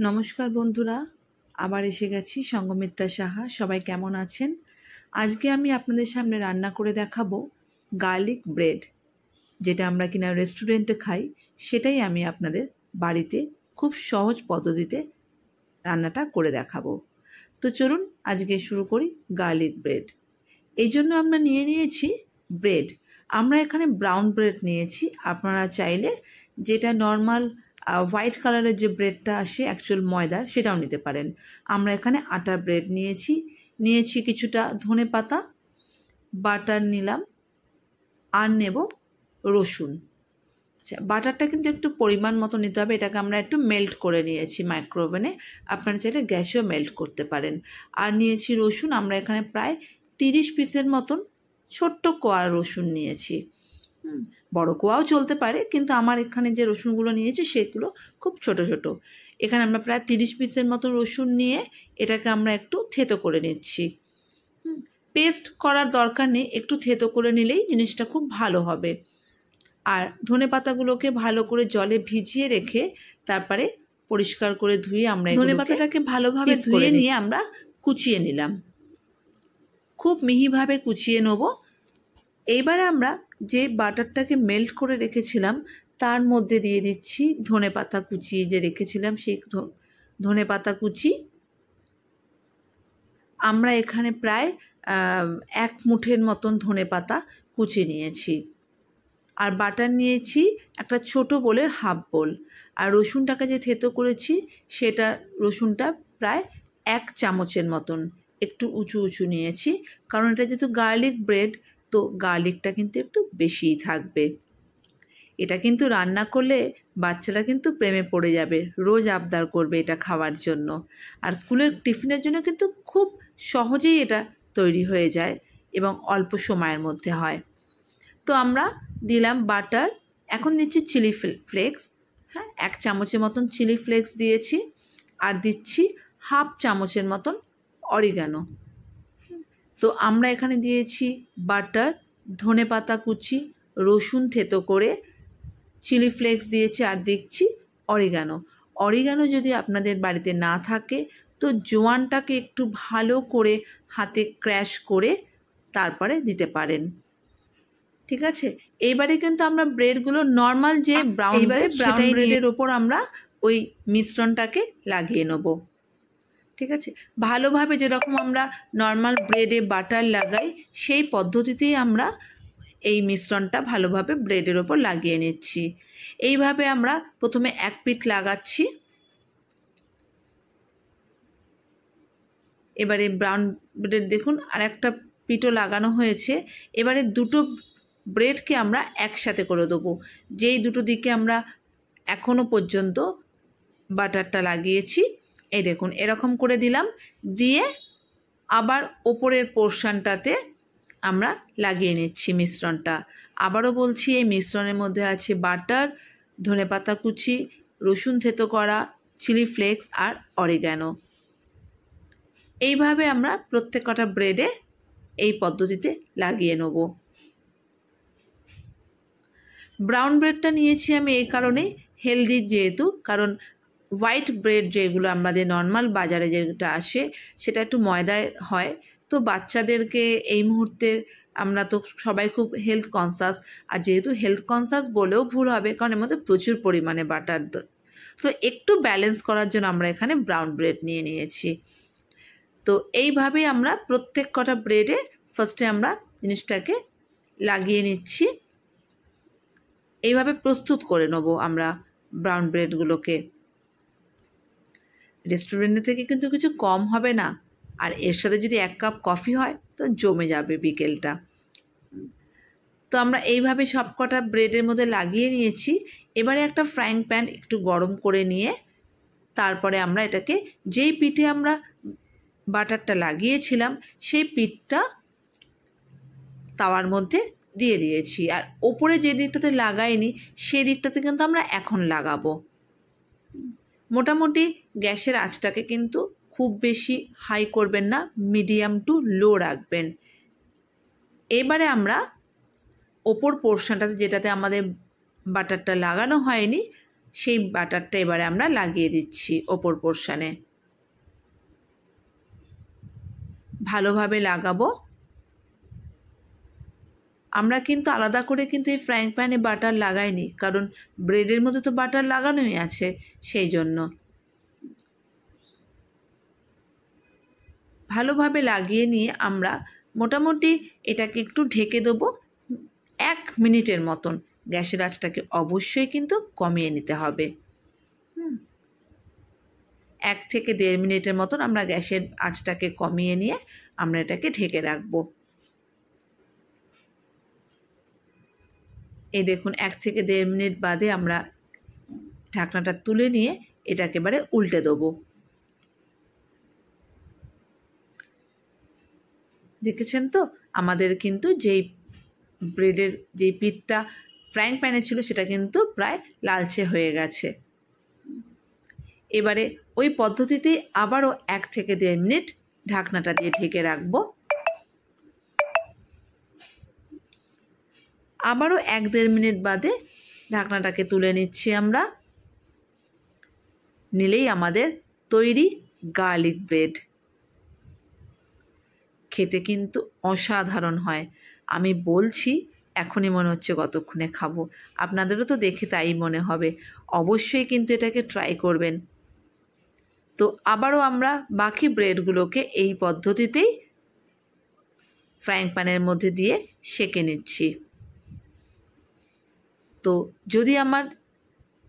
নমস্কার বন্ধুরা, আবার এসে গেছি সঙ্গমিত্রা সাহা। সবাই কেমন আছেন? আজকে আমি আপনাদের সামনে রান্না করে দেখাবো গার্লিক ব্রেড, যেটা আমরা কিনা রেস্টুরেন্টে খাই। সেটাই আমি আপনাদের বাড়িতে খুব সহজ পদ্ধতিতে রান্নাটা করে দেখাবো। তো চলুন আজকে শুরু করি গার্লিক ব্রেড। এই জন্য আমরা নিয়েছি ব্রেড। আমরা এখানে ব্রাউন ব্রেড নিয়েছি। আপনারা চাইলে যেটা নর্মাল হোয়াইট কালারের যে ব্রেডটা আসে অ্যাকচুয়াল ময়দার, সেটাও নিতে পারেন। আমরা এখানে আটার ব্রেড নিয়েছি কিছুটা ধনেপাতা, বাটার নিলাম, আর নেব রসুন। আচ্ছা, বাটারটা কিন্তু একটু পরিমাণ মতো নিতে হবে। এটাকে আমরা একটু মেল্ট করে নিয়েছি মাইক্রোওভেনে, আপনারা চাইলে গ্যাসেও মেল্ট করতে পারেন। আর নিয়েছি রসুন। আমরা এখানে প্রায় 30 পিসের মতন ছোট্ট কোয়া রসুন নিয়েছি। বড় কোয়াও চলতে পারে, কিন্তু আমার এখানে যে রসুনগুলো নিয়েছি সেগুলো খুব ছোট ছোট। এখানে আমরা প্রায় 30 পিসের মতো রসুন নিয়ে এটাকে আমরা একটু থেতো করে নিচ্ছি। পেস্ট করার দরকার নেই, একটু থেতো করে নিলেই জিনিসটা খুব ভালো হবে। আর ধনেপাতাগুলোকে ভালো করে জলে ভিজিয়ে রেখে তারপরে পরিষ্কার করে ধুয়ে আমরা ধনেপাতাটাকে ভালোভাবে ধুয়ে নিয়ে আমরা কুচিয়ে নিলাম, খুব মিহিভাবে কুচিয়ে নেব। এইবারে আমরা যে বাটারটাকে মেল্ট করে রেখেছিলাম তার মধ্যে দিয়ে দিচ্ছি ধনেপাতা কুচিয়ে যে রেখেছিলাম, সেই ধনেপাতা কুচি। আমরা এখানে প্রায় 1 মুঠের মতন ধনেপাতা কুচি নিয়েছি। আর বাটার নিয়েছি একটা ছোট বোলের হাফ বোল। আর রসুনটাকে যে থেতো করেছি সেটা রসুনটা প্রায় 1 চামচের মতন একটু উঁচু উঁচু নিয়েছি, কারণ এটা যেহেতু গার্লিক ব্রেড, তো গার্লিকটা কিন্তু একটু বেশিই থাকবে। এটা কিন্তু রান্না করলে বাচ্চারা কিন্তু প্রেমে পড়ে যাবে, রোজ আবদার করবে এটা খাওয়ার জন্য। আর স্কুলের টিফিনের জন্য কিন্তু খুব সহজেই এটা তৈরি হয়ে যায় এবং অল্প সময়ের মধ্যে হয়। তো আমরা দিলাম বাটার, এখন দিচ্ছি চিলি ফ্লেক্স। 1 চামচের মতন চিলি ফ্লেক্স দিয়েছি। আর দিচ্ছি হাফ চামচের মতন অরিগানো। তো আমরা এখানে দিয়েছি বাটার, ধনেপাতা কুচি, রসুন থেতো করে, চিলি ফ্লেক্স দিয়েছি, আর দিচ্ছি অরিগানো যদি আপনাদের বাড়িতে না থাকে তো জোয়ানটাকে একটু ভালো করে হাতে ক্র্যাশ করে তারপরে দিতে পারেন। ঠিক আছে, এইবারে কিন্তু আমরা ব্রেডগুলো নর্মাল যে ব্রাউন ব্রেডের ওপর আমরা ওই মিশ্রণটাকে লাগিয়ে নেব। ঠিক আছে, ভালোভাবে যেরকম আমরা নর্মাল ব্রেডে বাটার লাগাই সেই পদ্ধতিতেই আমরা এই মিশ্রণটা ভালোভাবে ব্রেডের ওপর লাগিয়ে নিচ্ছি। এইভাবে আমরা প্রথমে 1 পিঠ লাগাচ্ছি। এবারে ব্রাউন ব্রেড দেখুন আর একটা পিঠও লাগানো হয়েছে। এবারে দুটো ব্রেডকে আমরা একসাথে করে দেবো। যেই দুটো দিকে আমরা এখনো পর্যন্ত বাটারটা লাগিয়েছি, এই দেখুন এরকম করে দিলাম। দিয়ে আবার ওপরের পোর্শনটাতে আমরা লাগিয়ে নিচ্ছি মিশ্রণটা। আবারও বলছি, এই মিশ্রণের মধ্যে আছে বাটার, ধনেপাতা কুচি, রসুন থেতো করা, চিলি ফ্লেক্স আর অরিগানো। এইভাবে আমরা প্রত্যেক কটা ব্রেডে এই পদ্ধতিতে লাগিয়ে নেব। ব্রাউন ব্রেডটা নিয়েছি আমি এই কারণেই, হেলদি যেহেতু, কারণ হোয়াইট ব্রেড যেগুলো আমাদের নর্মাল বাজারে যেটা আসে সেটা একটু ময়দায় হয়। তো বাচ্চাদেরকে এই মুহূর্তে আমরা তো সবাই খুব হেলথ কনসাস, আর যেহেতু হেলথ কনসাস বলেও ভুল হবে, কারণ এর মধ্যে প্রচুর পরিমাণে বাটার, তো একটু ব্যালেন্স করার জন্য আমরা এখানে ব্রাউন ব্রেড নিয়েছি। তো এইভাবেই আমরা প্রত্যেক কটা ব্রেডে ফার্স্টে আমরা জিনিসটাকে লাগিয়ে নিচ্ছি। এইভাবে প্রস্তুত করে নেব আমরা ব্রাউন ব্রেডগুলোকে। রেস্টুরেন্ট থেকে কিন্তু কিছু কম হবে না, আর এর সাথে যদি 1 কাপ কফি হয় তো জমে যাবে বিকেলটা। তো আমরা এইভাবে সব কটা ব্রেডের মধ্যে লাগিয়ে নিয়েছি। এবারে একটা ফ্রাইং প্যান একটু গরম করে নিয়ে তারপরে আমরা এটাকে, যেই পিঠে আমরা বাটারটা লাগিয়েছিলাম সেই পিঠটা তাওয়ার মধ্যে দিয়ে দিয়েছি। আর ওপরে যে দিকটাতে লাগাইনি সেই দিকটাতে কিন্তু আমরা এখন লাগাবো। মোটামুটি গ্যাসের আঁচটাকে কিন্তু খুব বেশি হাই করবেন না, মিডিয়াম টু লো রাখবেন। এবারে আমরা ওপর পোর্শনটাতে, যেটাতে আমাদের বাটারটা লাগানো হয়নি, সেই বাটারটা এবারে আমরা লাগিয়ে দিচ্ছি ওপর পোর্শনে। ভালোভাবে লাগাবো। আমরা কিন্তু আলাদা করে কিন্তু এই ফ্রাইং প্যানে বাটার লাগাইনি, কারণ ব্রেডের মধ্যে তো বাটার লাগানোই আছে, সেই জন্য। ভালোভাবে লাগিয়ে নিয়ে আমরা মোটামুটি এটাকে একটু ঢেকে দেবো 1 মিনিটের মতন। গ্যাসের আঁচটাকে অবশ্যই কিন্তু কমিয়ে নিতে হবে। 1 থেকে 1.5 মিনিটের মতন আমরা গ্যাসের আঁচটাকে কমিয়ে নিয়ে আমরা এটাকে ঢেকে রাখবো। এই দেখুন 1 থেকে 1.5 মিনিট বাদে আমরা ঢাকনাটা তুলে নিয়ে এটাকে এবারে উল্টে দেবো। দেখেছেন তো আমাদের কিন্তু যেই ব্রেডের যেই পিঠটা ফ্রাইং প্যানে ছিল সেটা কিন্তু প্রায় লালচে হয়ে গেছে। এবারে ওই পদ্ধতিতেই আবারও 1 থেকে 1.5 মিনিট ঢাকনাটা দিয়ে ঢেকে রাখবো। আবারও 1-1.5 মিনিট বাদে ঢাকনাটাকে তুলে নিচ্ছি আমরা। নিলেই আমাদের তৈরি গার্লিক ব্রেড। খেতে কিন্তু অসাধারণ হয়। আমি বলছি এখনই মনে হচ্ছে কতক্ষণে খাবো। আপনাদেরও তো দেখে তাই মনে হবে। অবশ্যই কিন্তু এটাকে ট্রাই করবেন। তো আবারও আমরা বাকি ব্রেডগুলোকে এই পদ্ধতিতেই ফ্রাইং প্যানের মধ্যে দিয়ে সেঁকে নিচ্ছি। তো যদি আমার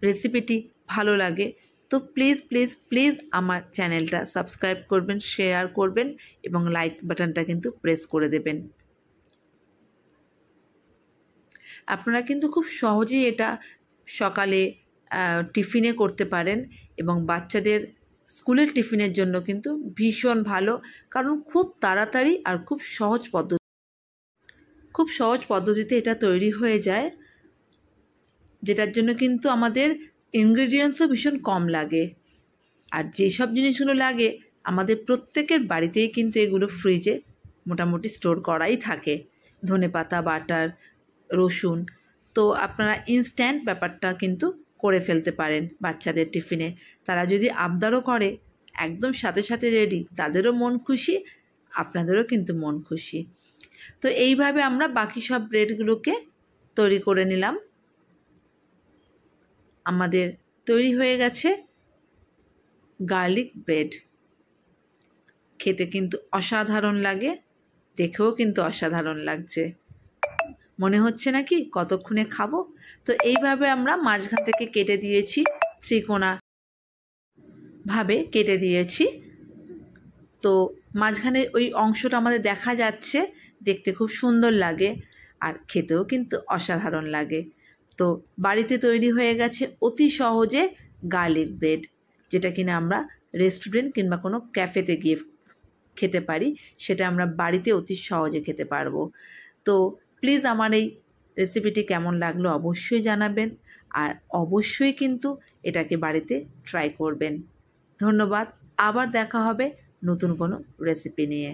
রেসিপিটি ভালো লাগে তো প্লিজ প্লিজ প্লিজ আমার চ্যানেলটা সাবস্ক্রাইব করবেন, শেয়ার করবেন এবং লাইক বাটনটা কিন্তু প্রেস করে দেবেন। আপনারা কিন্তু খুব সহজেই এটা সকালে টিফিনে করতে পারেন এবং বাচ্চাদের স্কুলের টিফিনের জন্য কিন্তু ভীষণ ভালো, কারণ খুব তাড়াতাড়ি আর খুব সহজ পদ্ধতিতে এটা তৈরি হয়ে যায়, যেটার জন্য কিন্তু আমাদের ইনগ্রেডিয়েন্টসও ভীষণ কম লাগে। আর যেসব জিনিসগুলো লাগে আমাদের প্রত্যেকের বাড়িতেই কিন্তু এগুলো ফ্রিজে মোটামুটি স্টোর করাই থাকে। ধনেপাতা, বাটার, রসুন। তো আপনারা ইনস্ট্যান্ট ব্যাপারটা কিন্তু করে ফেলতে পারেন বাচ্চাদের টিফিনে। তারা যদি আবদারও করে একদম সাথে সাথে রেডি, তাদেরও মন খুশি, আপনাদেরও কিন্তু মন খুশি। তো এইভাবে আমরা বাকি সব ব্রেডগুলোকে তৈরি করে নিলাম। আমাদের তৈরি হয়ে গেছে গার্লিক ব্রেড। খেতে কিন্তু অসাধারণ লাগে, দেখেও কিন্তু অসাধারণ লাগছে। মনে হচ্ছে নাকি কতক্ষণে খাবো। তো এইভাবে আমরা মাঝখান থেকে কেটে দিয়েছি, ত্রিকোণা ভাবে কেটে দিয়েছি। তো মাঝখানে ওই অংশটা আমাদের দেখা যাচ্ছে, দেখতে খুব সুন্দর লাগে আর খেতেও কিন্তু অসাধারণ লাগে। তো বাড়িতে তৈরি হয়ে গেছে অতি সহজে গার্লিক ব্রেড, যেটা কিনা আমরা রেস্টুরেন্ট কিংবা কোনো ক্যাফেতে গিয়ে খেতে পারি, সেটা আমরা বাড়িতে অতি সহজে খেতে পারবো। তো প্লিজ আমার এই রেসিপিটি কেমন লাগলো অবশ্যই জানাবেন, আর অবশ্যই কিন্তু এটাকে বাড়িতে ট্রাই করবেন। ধন্যবাদ। আবার দেখা হবে নতুন কোনো রেসিপি নিয়ে।